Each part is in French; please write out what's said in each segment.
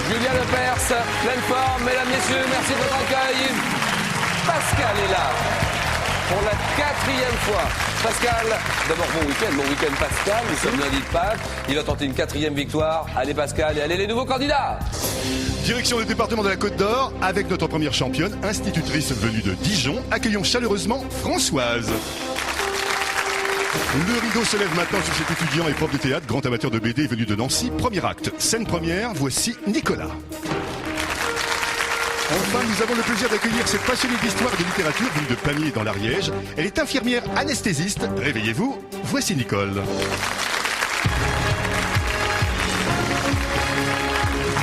Julien Lepers, pleine forme, mesdames, messieurs, merci de votre accueil. Pascal est là pour la 4e fois. Pascal, d'abord bon week-end Pascal, nous sommes lundi de Pâques. Il va tenter une 4e victoire. Allez Pascal, et allez les nouveaux candidats. Direction le département de la Côte d'Or, avec notre première championne, institutrice venue de Dijon. Accueillons chaleureusement Françoise. Le rideau se lève maintenant sur cet étudiant et prof de théâtre, grand amateur de BD venu de Nancy. Premier acte, scène première, voici Nicolas. Enfin, nous avons le plaisir d'accueillir cette passionnée d'histoire et de littérature venue de Pamiers dans l'Ariège. Elle est infirmière anesthésiste. Réveillez-vous, voici Nicole.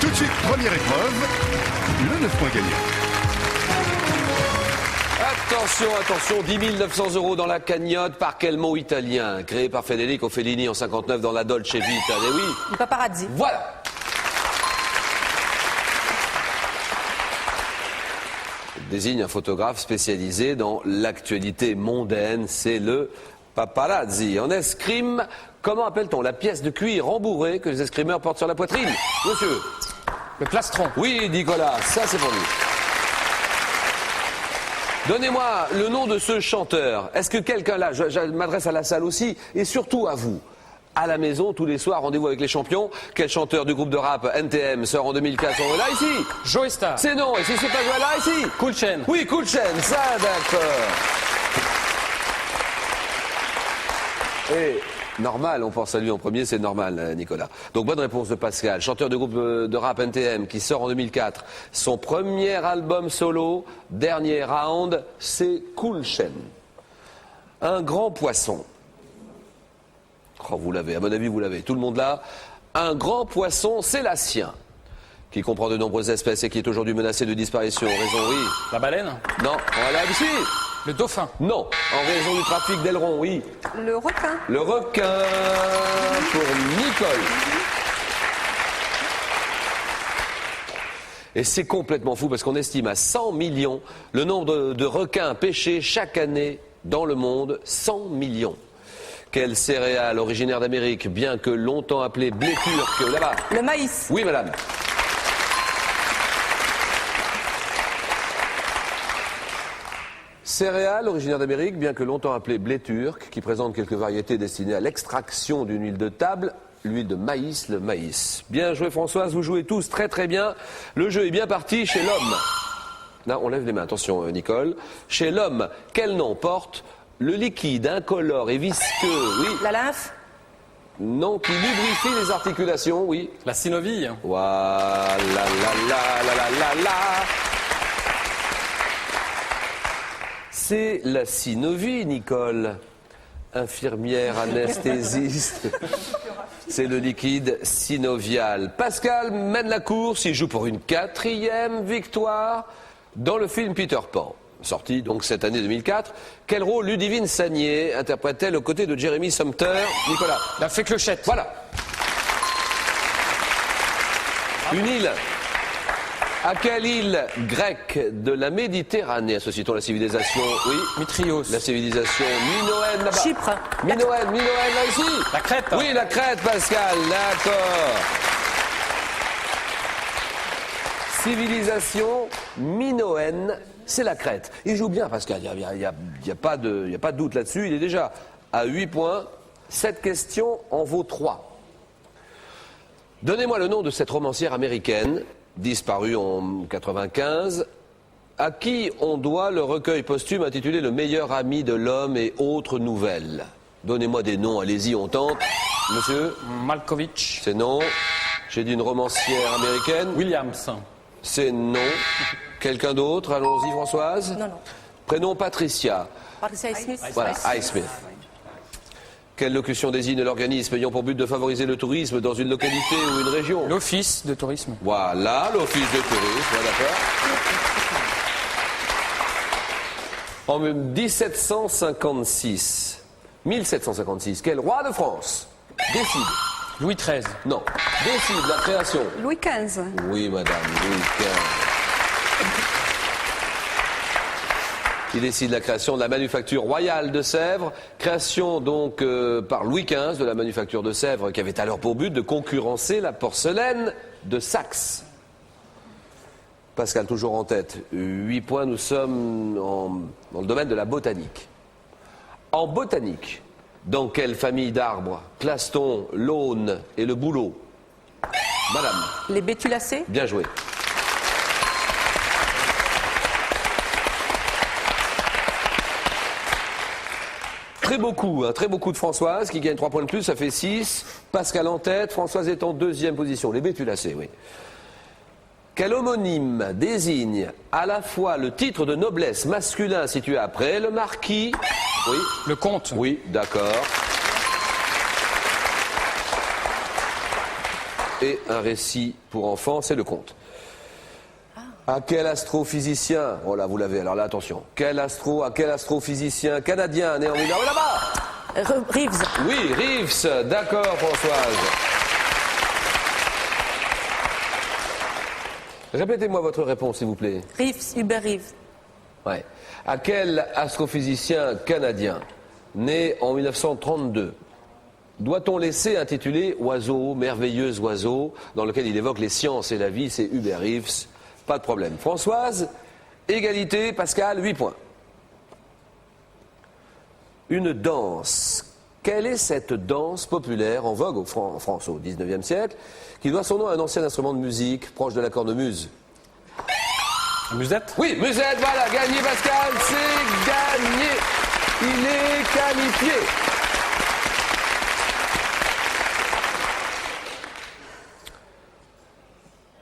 Tout de suite, première épreuve, le 9 points gagnant. Attention, 10 900 € dans la cagnotte par quel mot italien? Créé par Federico Fellini en 59 dans la Dolce Vita. Eh oui. Le paparazzi. Voilà. Désigne un photographe spécialisé dans l'actualité mondaine, c'est le paparazzi. En escrime, comment appelle-t-on la pièce de cuir rembourrée que les escrimeurs portent sur la poitrine? Monsieur? Le plastron. Oui, Nicolas, ça c'est pour lui. Donnez-moi le nom de ce chanteur. Est-ce que quelqu'un là, je m'adresse à la salle aussi, et surtout à vous, à la maison, tous les soirs, rendez-vous avec les champions. Quel chanteur du groupe de rap NTM sort en 2004? On est là, ici? Joe Star. C'est non, et si c'est pas Joe là, ici? Cool Chain. Oui, Cool Chain, ça, d'accord. Et normal, on pense à lui en premier, c'est normal, Nicolas. Donc bonne réponse de Pascal, chanteur du groupe de rap NTM qui sort en 2004. Son premier album solo, dernier round, c'est Cool Chain. Un grand poisson. Oh, vous l'avez, à mon avis, vous l'avez. Tout le monde là. Un grand poisson sélacien, qui comprend de nombreuses espèces et qui est aujourd'hui menacé de disparition. Raison, oui. La baleine. Non, on l'a ici. Le dauphin. Non, en raison du trafic d'ailerons, oui. Le requin. Le requin pour Nicole. Et c'est complètement fou parce qu'on estime à 100 millions le nombre de requins pêchés chaque année dans le monde. 100 millions. Quelle céréale originaire d'Amérique, bien que longtemps appelée blé turc, là-bas? Le maïs. Oui, madame. Céréale originaire d'Amérique, bien que longtemps appelée blé turc, qui présente quelques variétés destinées à l'extraction d'une huile de table, l'huile de maïs, le maïs. Bien joué Françoise, vous jouez tous très très bien. Le jeu est bien parti chez l'homme. Là, on lève les mains, attention Nicole. Chez l'homme, quel nom porte le liquide incolore et visqueux, oui. La lymphe. Non, qui lubrifie les articulations, oui. La synovie. Voilà, la. C'est la synovie, Nicole. Infirmière anesthésiste. C'est le liquide synovial. Pascal mène la course, il joue pour une 4e victoire dans le film Peter Pan. Sorti donc cette année 2004. Quel rôle Ludivine Sagnier interprète-t-elle aux côtés de Jeremy Sumpter? Nicolas. La fée Clochette. Voilà. Une île. À quelle île grecque de la Méditerranée associe-t-on la civilisation? Oui. Mitrios. La civilisation minoenne là-bas. Chypre. Minoenne là ici. La Crète. Oui, la Crète, Pascal. D'accord. Civilisation minoenne, c'est la Crète. Il joue bien, Pascal. Il n'y a pas de doute là-dessus. Il est déjà à 8 points. Cette question en vaut 3. Donnez-moi le nom de cette romancière américaine, disparue en 95, à qui on doit le recueil posthume intitulé Le meilleur ami de l'homme et autres nouvelles. Donnez-moi des noms, allez-y, on tente. Monsieur? Malkovich. C'est non. J'ai dit une romancière américaine. Williams. C'est non. Quelqu'un d'autre? Allons-y, Françoise. Non. Prénom Patricia. Patricia Highsmith. Voilà, Highsmith. Quelle locution désigne l'organisme ayant pour but de favoriser le tourisme dans une localité ou une région? L'office de tourisme. Voilà, l'office de tourisme, d'accord. En 1756, quel roi de France décide? Louis XIII. Non, décide la création. Louis XV. Oui, madame, Louis XV. Qui décide la création de la manufacture royale de Sèvres. Création donc par Louis XV de la manufacture de Sèvres qui avait alors pour but de concurrencer la porcelaine de Saxe. Pascal, toujours en tête. 8 points, nous sommes dans le domaine de la botanique. En botanique, dans quelle famille d'arbres classe-t-on l'aune et le bouleau? Madame. Les bétulacées. Bien joué. Très beaucoup de Françoise qui gagne 3 points de plus, ça fait 6. Pascal en tête, Françoise est en deuxième position. Les bétulacées, oui. Quel homonyme désigne à la fois le titre de noblesse masculin situé après le marquis? Oui. Le comte. Oui, d'accord. Et un récit pour enfants, c'est le conte. À quel astrophysicien, oh là vous l'avez, alors là attention, à quel astrophysicien canadien né en 19... Oh là-bas Reeves. Oui, Reeves, d'accord Françoise. Répétez-moi votre réponse s'il vous plaît. Reeves, Hubert Reeves. Ouais. À quel astrophysicien canadien né en 1932 doit-on laisser intituler Oiseau, merveilleux oiseau, dans lequel il évoque les sciences et la vie? C'est Hubert Reeves. Pas de problème. Françoise, égalité, Pascal, 8 points. Une danse. Quelle est cette danse populaire en vogue en France au XIXe siècle qui doit son nom à un ancien instrument de musique proche de la cornemuse? Musette. Oui, musette, voilà, gagné Pascal, c'est gagné. Il est qualifié.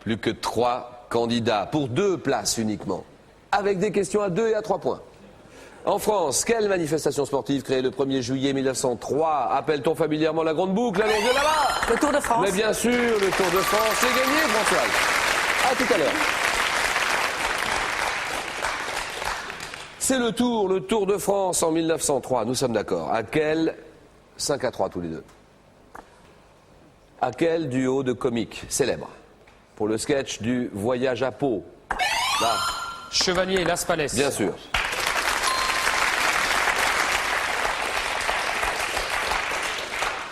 Plus que 3 candidats pour 2 places uniquement, avec des questions à 2 et à 3 points. En France, quelle manifestation sportive créée le 1er juillet 1903 appelle-t-on familièrement la Grande Boucle? Allons-y là-bas. Le Tour de France. Mais bien sûr, le Tour de France, c'est gagné, Françoise. À tout à l'heure. C'est le Tour de France en 1903, nous sommes d'accord. À quel 5 à 3 tous les deux. À quel duo de comiques célèbre pour le sketch du voyage à Pau? Là. Chevalier et Las Palais. Bien sûr.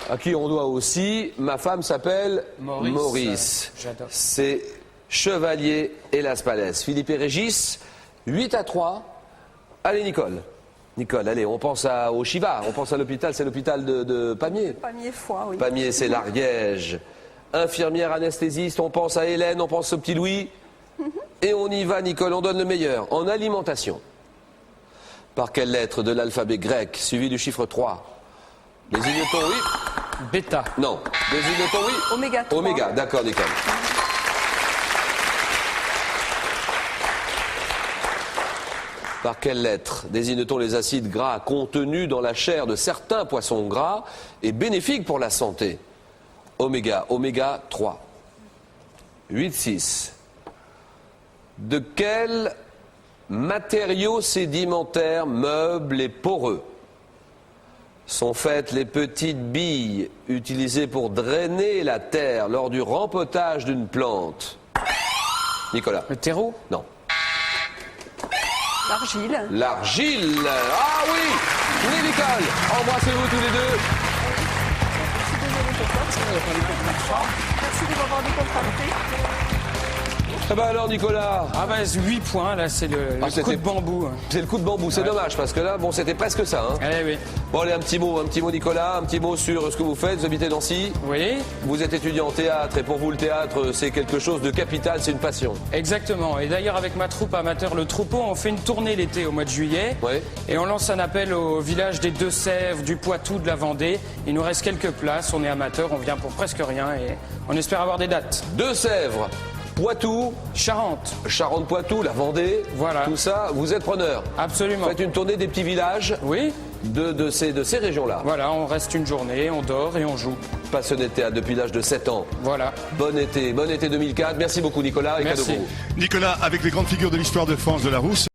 À qui on doit aussi, ma femme s'appelle Maurice. J'adore. C'est Chevalier et Las Palais. Philippe et Régis, 8 à 3. Allez Nicole. Nicole, allez, on pense au Chiva, on pense à l'hôpital, c'est l'hôpital de Pamiers. Pamiers Foix, oui. Pamiers, c'est l'Ariège. Infirmière anesthésiste, on pense à Hélène, on pense au petit Louis. Et on y va, Nicole, on donne le meilleur. En alimentation, par quelle lettre de l'alphabet grec, suivi du chiffre 3? Désigne-t-on, oui? Bêta. Non. Désigne-t-on, oui? Oméga 3. Oméga, d'accord, Nicole. Par quelle lettre désigne-t-on les acides gras contenus dans la chair de certains poissons gras et bénéfiques pour la santé? Oméga 3. 8-6. De quel matériau sédimentaire, meubles et poreux sont faites les petites billes utilisées pour drainer la terre lors du rempotage d'une plante? Nicolas. Le terreau. Non. L'argile. L'argile. Ah oui. Oui, Nicole. Embrassez-vous tous les deux. Merci de m'avoir décontracté. Eh ben alors, Nicolas. Ah bah 8 points, là c'est le coup c'était- de bambou. C'est le coup de bambou, c'est dommage parce que là, bon, c'était presque ça. Hein. Eh oui. Bon, allez, un petit mot, Nicolas, un petit mot sur ce que vous faites. Vous habitez Nancy, Oui, vous êtes étudiant en théâtre et pour vous, le théâtre, c'est quelque chose de capital, c'est une passion. exactement. Et d'ailleurs avec ma troupe amateur Le Troupeau, on fait une tournée l'été au mois de juillet. Ouais. Et on lance un appel au village des Deux-Sèvres, du Poitou, de la Vendée. Il nous reste quelques places, on est amateur, on vient pour presque rien et on espère avoir des dates. Deux-Sèvres, Poitou, Charente, Charente-Poitou, la Vendée, Voilà. tout ça, vous êtes preneur. absolument. Faites une tournée des petits villages Oui, de ces régions-là. voilà, on reste une journée, on dort et on joue. Passionné de théâtre depuis l'âge de 7 ans. Voilà. Bon été 2004. Merci beaucoup Nicolas et Merci. cadeau pour vous. Nicolas, avec les grandes figures de l'histoire de France de Larousse,